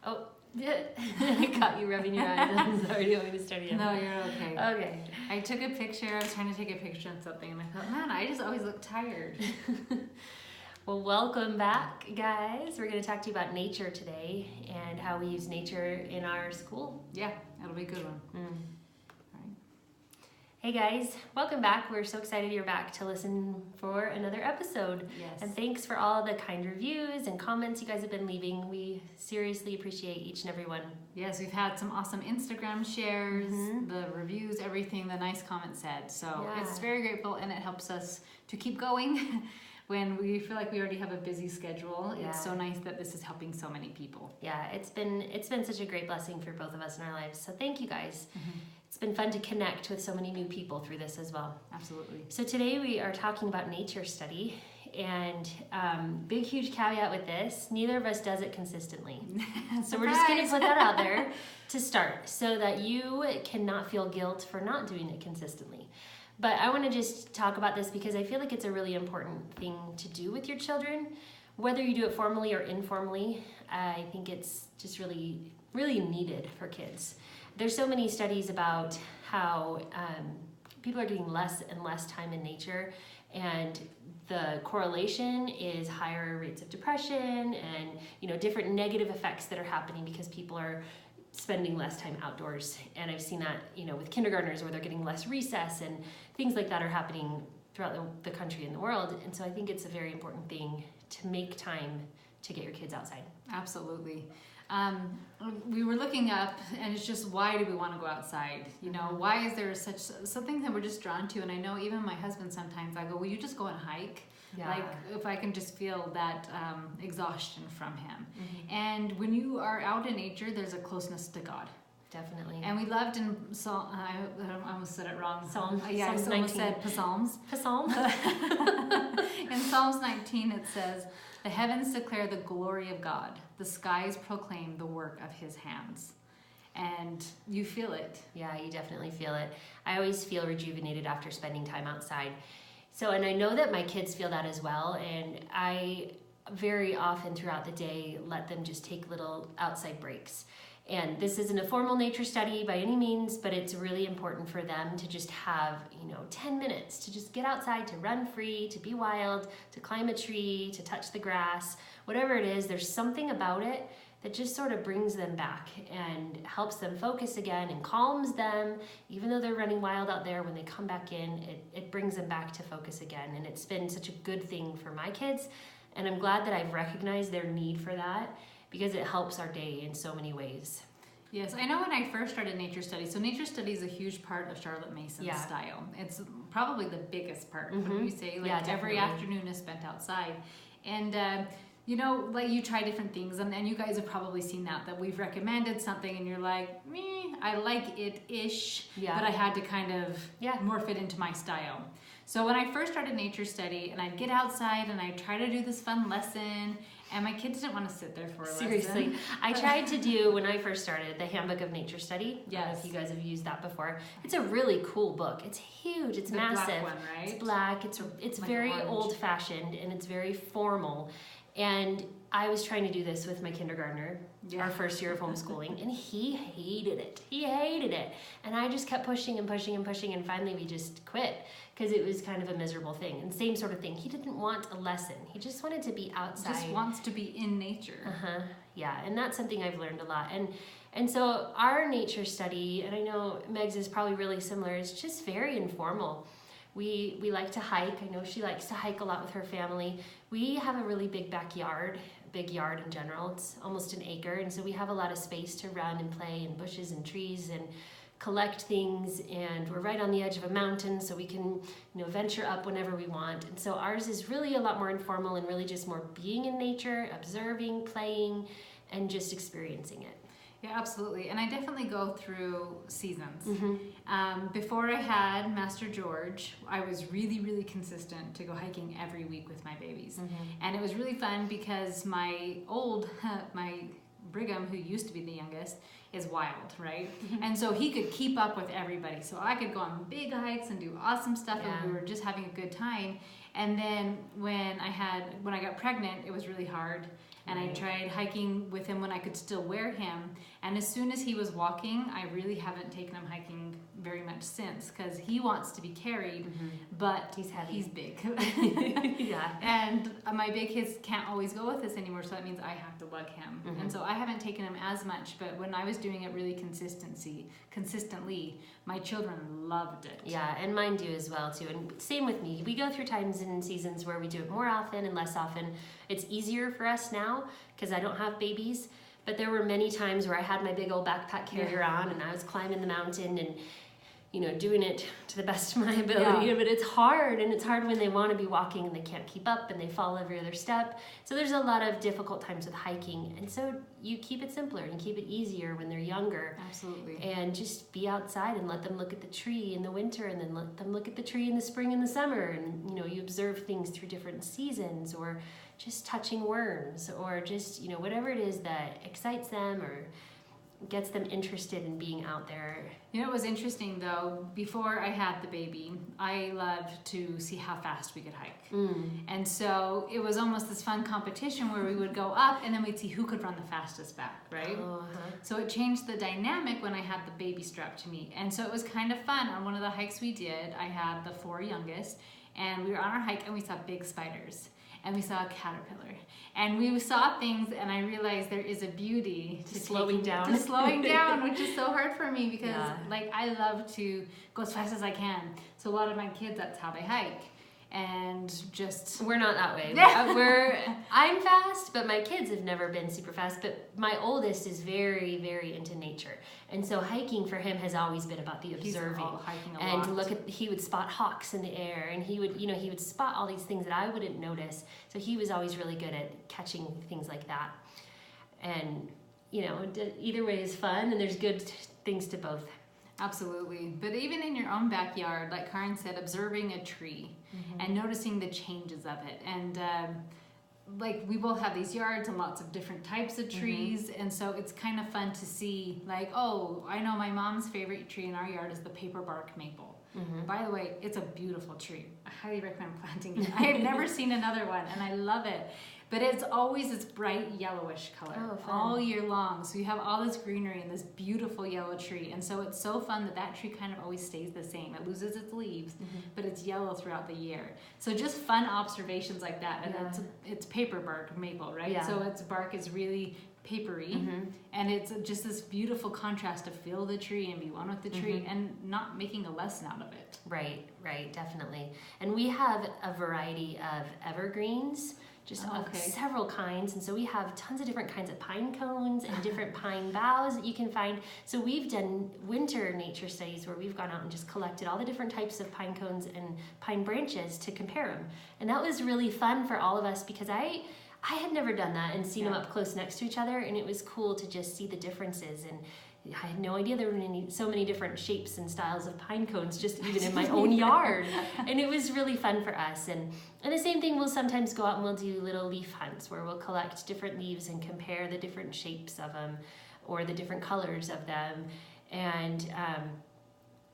Oh, I caught you rubbing your eyes. I'm sorry. Do you want me to start again? No, you're okay. Okay. I took a picture. I was trying to take a picture of something, and I thought, man, I just always look tired. Well, welcome back, guys. We're going to talk to you about nature today and how we use nature in our school. Yeah, it'll be a good one. Right. Hey guys, welcome back. We're so excited you're back to listen for another episode. Yes. And thanks for all the kind reviews and comments you guys have been leaving. We seriously appreciate each and every one. Yes, we've had some awesome Instagram shares, the reviews, everything the nice comments said. So it's very grateful, and it helps us to keep going when we feel like we already have a busy schedule. Yeah. It's so nice that this is helping so many people. Yeah, it's been such a great blessing for both of us in our lives. So thank you guys. It's been fun to connect with so many new people through this as well. Absolutely. So today we are talking about nature study, and big huge caveat with this, neither of us does it consistently. So we're just going to put that out there to start so that you cannot feel guilt for not doing it consistently. But I want to just talk about this because I feel like it's a really important thing to do with your children, whether you do it formally or informally. I think it's just really, really needed for kids. There's so many studies about how people are getting less and less time in nature, and the correlation is higher rates of depression and different negative effects that are happening because people are spending less time outdoors. And I've seen that with kindergartners where they're getting less recess, and things like that are happening throughout the country and the world. And so I think it's a very important thing to make time to get your kids outside. Absolutely. We were looking up, and it's just, why do we want to go outside? Why is there something that we're just drawn to? And I know even my husband, sometimes I go, will you just go and hike? Yeah. Like, if I can just feel that exhaustion from him. And when you are out in nature, there's a closeness to God. Definitely. And we loved in Psalm, I almost said it wrong. Psalm. Yeah, I Psalm almost 19. said Psalms. Psalm. In Psalms 19 it says, "The heavens declare the glory of God. The skies proclaim the work of his hands." And you feel it. Yeah, you definitely feel it. I always feel rejuvenated after spending time outside. So, and I know that my kids feel that as well. And I very often throughout the day let them just take little outside breaks. And this isn't a formal nature study by any means, but it's really important for them to just have, 10 minutes to just get outside, to run free, to be wild, to climb a tree, to touch the grass, whatever it is. There's something about it that just sort of brings them back and helps them focus again and calms them. Even though they're running wild out there, when they come back in, it brings them back to focus again. And it's been such a good thing for my kids. And I'm glad that I've recognized their need for that, because it helps our day in so many ways. Yes, I know when I first started nature study, so nature study is a huge part of Charlotte Mason's style. It's probably the biggest part, wouldn't you say? Like every afternoon is spent outside. And like you try different things, and you guys have probably seen that we've recommended something and you're like, me, I like it-ish, but I had to kind of morph it into my style. So when I first started nature study, and I'd get outside and I'd try to do this fun lesson, and my kids didn't want to sit there for a Seriously. lesson. I tried to do, when I first started, the Handbook of Nature Study. Yes. If you guys have used that before. It's a really cool book. It's huge. It's massive. Black one, right? It's black. It's like very orange. old-fashioned, and it's very formal. And I was trying to do this with my kindergartner, our first year of homeschooling, and he hated it. He hated it. And I just kept pushing and pushing and pushing, and finally we just quit because it was kind of a miserable thing. And same sort of thing. He didn't want a lesson. He just wanted to be outside. Just wants to be in nature. Yeah, and that's something I've learned a lot. And so our nature study, and I know Meg's is probably really similar, is just very informal. We like to hike. I know she likes to hike a lot with her family. We have a really big backyard, big yard in general. It's almost an acre, and so we have a lot of space to run and play in bushes and trees and collect things, and we're right on the edge of a mountain, so we can venture up whenever we want. And so ours is really a lot more informal and really just more being in nature, observing, playing, and just experiencing it. Yeah, absolutely. And I definitely go through seasons. Before I had Master George, I was really, really consistent to go hiking every week with my babies. And it was really fun because my Brigham, who used to be the youngest, is wild, right? And so he could keep up with everybody. So I could go on big hikes and do awesome stuff, and we were just having a good time. And then when I got pregnant, it was really hard. And I tried hiking with him when I could still wear him. And as soon as he was walking, I really haven't taken him hiking very much since, because he wants to be carried, but he's heavy. He's big. Yeah. And my big kids can't always go with us anymore, so that means I have to lug him. And so I haven't taken him as much, but when I was doing it really consistently, my children loved it. Yeah, and mine do as well too. And same with me. We go through times and seasons where we do it more often and less often. It's easier for us now because I don't have babies, but there were many times where I had my big old backpack carrier on and I was climbing the mountain and doing it to the best of my ability. But it's hard, and it's hard when they want to be walking and they can't keep up and they fall every other step. So there's a lot of difficult times with hiking, and so you keep it simpler and keep it easier when they're younger. Absolutely. And just be outside and let them look at the tree in the winter, and then let them look at the tree in the spring and the summer, and you observe things through different seasons, or just touching worms, or just whatever it is that excites them or gets them interested in being out there. It was interesting though, before I had the baby, I loved to see how fast we could hike. And so it was almost this fun competition where we would go up and then we'd see who could run the fastest back, right? So it changed the dynamic when I had the baby strapped to me. And so it was kind of fun. On one of the hikes we did, I had the 4 youngest, and we were on our hike and we saw big spiders. And we saw a caterpillar, and we saw things, and I realized there is a beauty to slowing down, which is so hard for me because I love to go as fast as I can. So a lot of my kids, that's how they hike. And just we're not that way. I'm fast, but my kids have never been super fast. But my oldest is very, very into nature, and so hiking for him has always been about the observing. Hiking a and lot. He would spot hawks in the air, and he would spot all these things that I wouldn't notice. So he was always really good at catching things like that. And either way is fun, and there's good things to both. Absolutely. But even in your own backyard, like Karen said, observing a tree and noticing the changes of it. And we both have these yards and lots of different types of trees. And so it's kind of fun to see, I know my mom's favorite tree in our yard is the paperbark maple. By the way, it's a beautiful tree. I highly recommend planting it. I have never seen another one, and I love it. But it's always this bright yellowish color all year long. So you have all this greenery and this beautiful yellow tree. And so it's so fun that tree kind of always stays the same. It loses its leaves, but it's yellow throughout the year. So just fun observations like that. And it's paperbark maple, right? Yeah. So its bark is really papery, and it's just this beautiful contrast to feel the tree and be one with the tree and not making a lesson out of it. Right, definitely. And we have a variety of evergreens, just of several kinds, and so we have tons of different kinds of pine cones and different pine boughs that you can find. So we've done winter nature studies where we've gone out and just collected all the different types of pine cones and pine branches to compare them, and that was really fun for all of us because I had never done that and seen them up close next to each other, and it was cool to just see the differences. And I had no idea there were so many different shapes and styles of pine cones just even in my own yard. And it was really fun for us. And the same thing, we'll sometimes go out and we'll do little leaf hunts where we'll collect different leaves and compare the different shapes of them or the different colors of them. And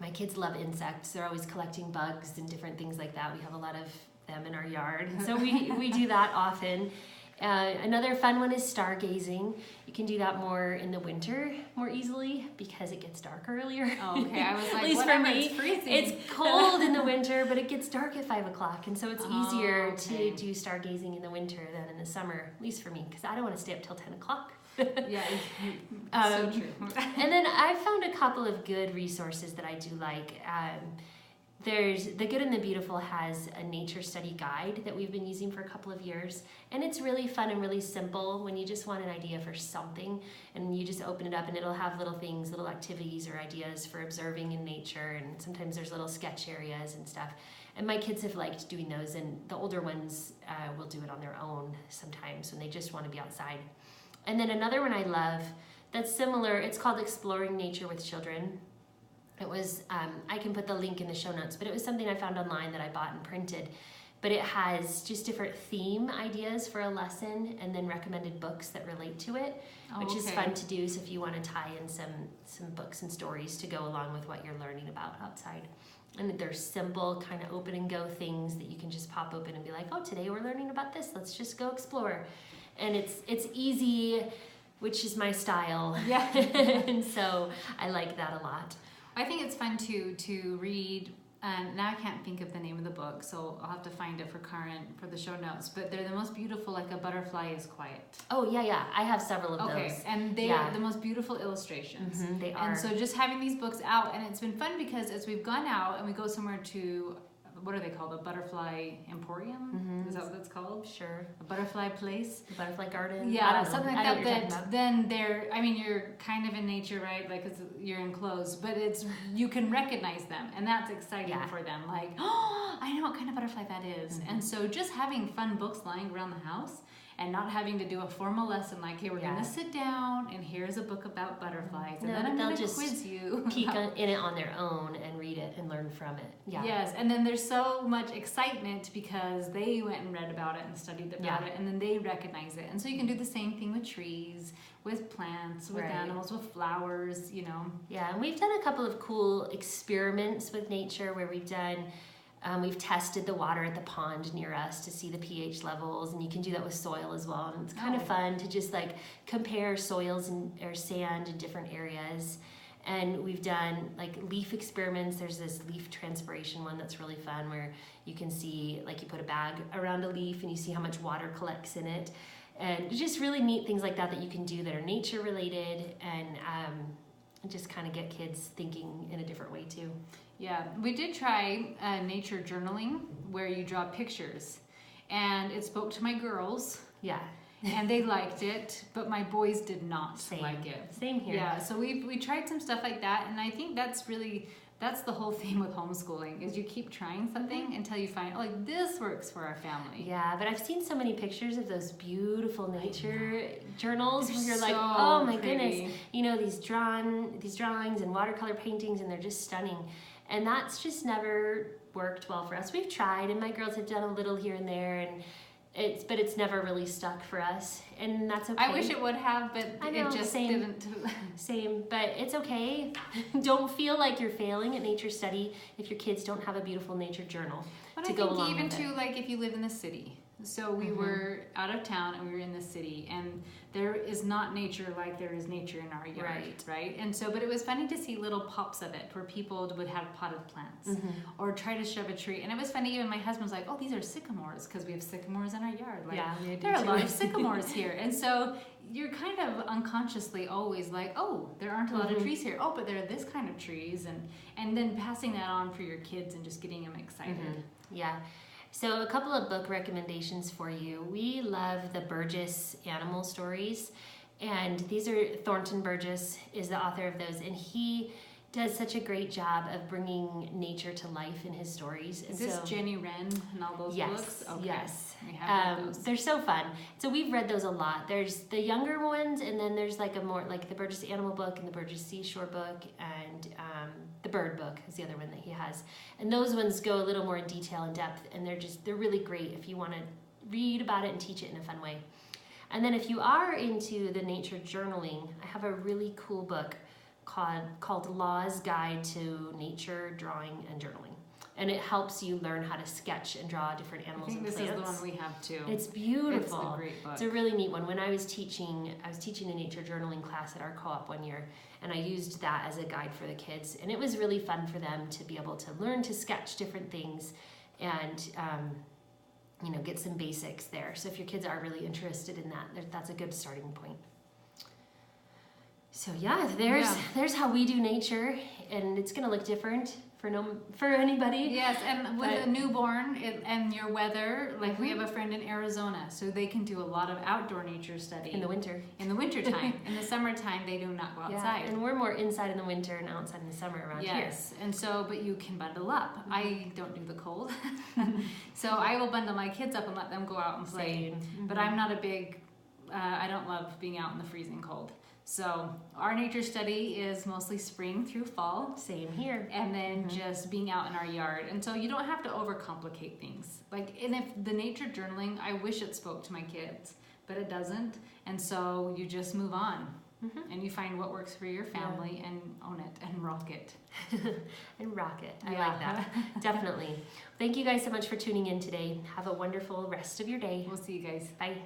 my kids love insects. They're always collecting bugs and different things like that. We have a lot of them in our yard. And so we do that often. Another fun one is stargazing. You can do that more in the winter more easily because it gets dark earlier. Oh, okay. I was like, at least for me, it's freezing. It's cold in the winter, but it gets dark at 5 o'clock, and so it's easier to do stargazing in the winter than in the summer, at least for me, because I don't want to stay up till 10 o'clock. Yeah, so true. And then I found a couple of good resources that I do like. There's The Good and the Beautiful has a nature study guide that we've been using for a couple of years, and it's really fun and really simple when you just want an idea for something, and you just open it up and it'll have little things, little activities or ideas for observing in nature, and sometimes there's little sketch areas and stuff. And my kids have liked doing those, and the older ones will do it on their own sometimes when they just want to be outside. And then another one I love that's similar, it's called Exploring Nature with Children. It was, I can put the link in the show notes, but it was something I found online that I bought and printed. But it has just different theme ideas for a lesson and then recommended books that relate to it, which is fun to do. So if you want to tie in some books and stories to go along with what you're learning about outside. And they're simple, kind of open and go things that you can just pop open and be like, oh, today we're learning about this. Let's just go explore. and it's easy, which is my style. Yeah. And so I like that a lot. I think it's fun to read. And now I can't think of the name of the book, so I'll have to find it for the show notes. But they're the most beautiful, like A Butterfly is Quiet. Oh, yeah. I have several of those. Okay, and they are the most beautiful illustrations. They are. And so just having these books out, and it's been fun because as we've gone out and we go somewhere to, what are they called? A Butterfly Emporium? Is that what it's called? Sure. A butterfly place? The butterfly garden? Yeah, something like that. Then you're kind of in nature, right? Like, 'cause you're enclosed, but you can recognize them, and that's exciting for them. Like, oh, I know what kind of butterfly that is. And so just having fun books lying around the house and not having to do a formal lesson like, hey, we're going to sit down and here's a book about butterflies. And then I'm going to quiz you. Peek in it on their own and read it and learn from it. Yeah. Yes, and then there's so much excitement because they went and read about it and studied about it, and then they recognize it. And so you can do the same thing with trees, with plants, with animals, with flowers, you know. Yeah, and we've done a couple of cool experiments with nature where we've tested the water at the pond near us to see the pH levels, and you can do that with soil as well. And it's kind of fun to just like compare soils or sand in different areas. And we've done like leaf experiments. There's this leaf transpiration one that's really fun where you can see, like, you put a bag around a leaf and you see how much water collects in it. And just really neat things like that you can do that are nature related and just kind of get kids thinking in a different way too. Yeah, we did try nature journaling where you draw pictures, and it spoke to my girls. Yeah. And they liked it, but my boys did not like it. Same here. Yeah, so we tried some stuff like that, and I think that's the whole theme with homeschooling is you keep trying something until you find, oh, like, this works for our family. Yeah, but I've seen so many pictures of those beautiful nature journals where you're so like, oh my pretty. goodness, you know, these drawings and watercolor paintings, and they're just stunning. And that's just never worked well for us. We've tried, and my girls have done a little here and there, and it's never really stuck for us, and that's okay. I wish it would have, but it just didn't. Same, but it's okay. Don't feel like you're failing at nature study if your kids don't have a beautiful nature journal to go along with it. Even too, like if you live in the city. So we were out of town and we were in the city, and there is not nature like there is nature in our yard, right? And so, but it was funny to see little pops of it where people would have potted plants or try to shove a tree. And it was funny, even my husband was like, oh, these are sycamores, because we have sycamores in our yard. Like, there are a lot of sycamores here. And so you're kind of unconsciously always like, oh, there aren't a lot of trees here. Oh, but there are this kind of trees. And then passing that on for your kids and just getting them excited. Yeah. So a couple of book recommendations for you. We love the Burgess animal stories, and these are Thornton Burgess is the author of those, and he does such a great job of bringing nature to life in his stories. Is this Jenny Wren and all those books? Okay. Yes. We have those. They're so fun. So we've read those a lot. There's the younger ones, and then there's like a more like the Burgess Animal book and the Burgess Seashore book, and the Bird book is the other one that he has. And those ones go a little more in detail and depth, and they're really great if you want to read about it and teach it in a fun way. And then if you are into the nature journaling, I have a really cool book called Law's Guide to Nature, Drawing, and Journaling. And it helps you learn how to sketch and draw different animals and plants. I think this is the one we have too. It's beautiful. It's a great book. It's a really neat one. When I was teaching a nature journaling class at our co-op one year, and I used that as a guide for the kids. And it was really fun for them to be able to learn to sketch different things and get some basics there. So if your kids are really interested in that, that's a good starting point. So there's how we do nature, and it's gonna look different for anybody. Yes, and with a newborn and your weather, like we have a friend in Arizona, so they can do a lot of outdoor nature study in the winter. In the wintertime. In the summertime, they do not go outside. And we're more inside in the winter and outside in the summer around here. Yes, and so, but you can bundle up. I don't do the cold, so I will bundle my kids up and let them go out and play. But I'm not a big. I don't love being out in the freezing cold. So our nature study is mostly spring through fall. Same here. And then just being out in our yard. And so you don't have to overcomplicate things. And if the nature journaling, I wish it spoke to my kids, but it doesn't. And so you just move on. And you find what works for your family and own it and rock it. And rock it. I like that. Definitely. Thank you guys so much for tuning in today. Have a wonderful rest of your day. We'll see you guys. Bye.